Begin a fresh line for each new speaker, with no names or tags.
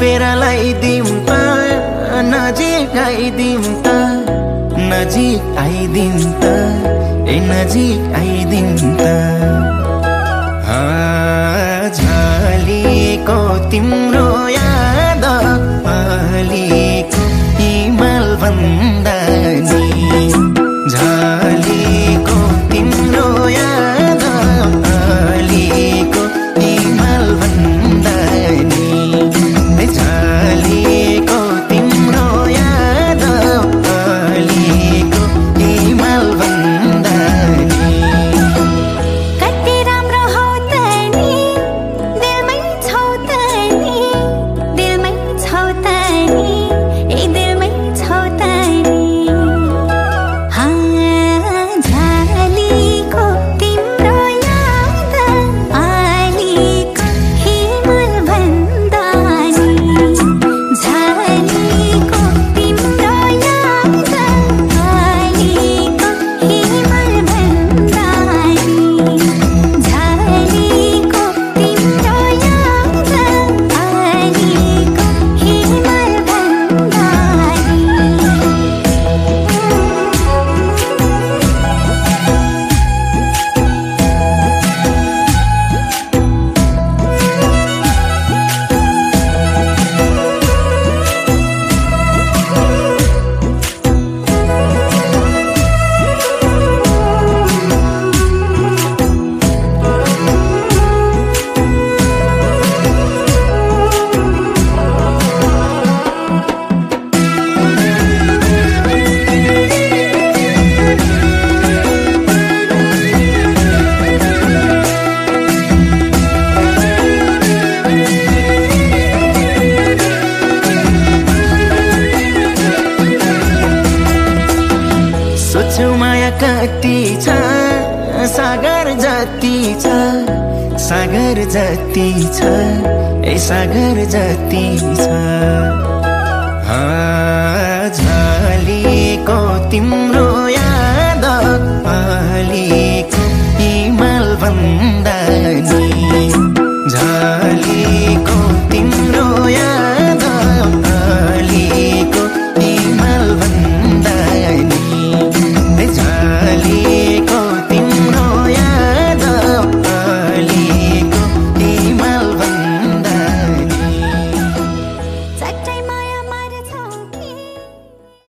थपेर ल्याइदिउँ त नजिक आइदिउँ त नजिक आइदिउँ त नजिक आइदिउँ त झलेको तिम्रो याद अलिको हिमाल भन्दा नि झलेको तिम्रो याद अलिको हिमाल भन्दा नि झलेको तिम्रो याद अलिको हिमाल भन्दा नि
कति राम्रो हौ त नि दिलमै छौ त नि दिलमै छौ त नि ए दिलमै छौ त नि झलेको तिम्रो याद अलिको हिमाल भन्दा नि झलेको तिम्रो याद अलिको हिमाल भन्दा नि झलेको तिम्रो याद अलिको हिमाल भन्दा
सोच्छु माया कति छ सागर जति छ सागर जति छ ए सागर जति छ झलेको तिम्रो याद अलिको हिमाल भन्दा नि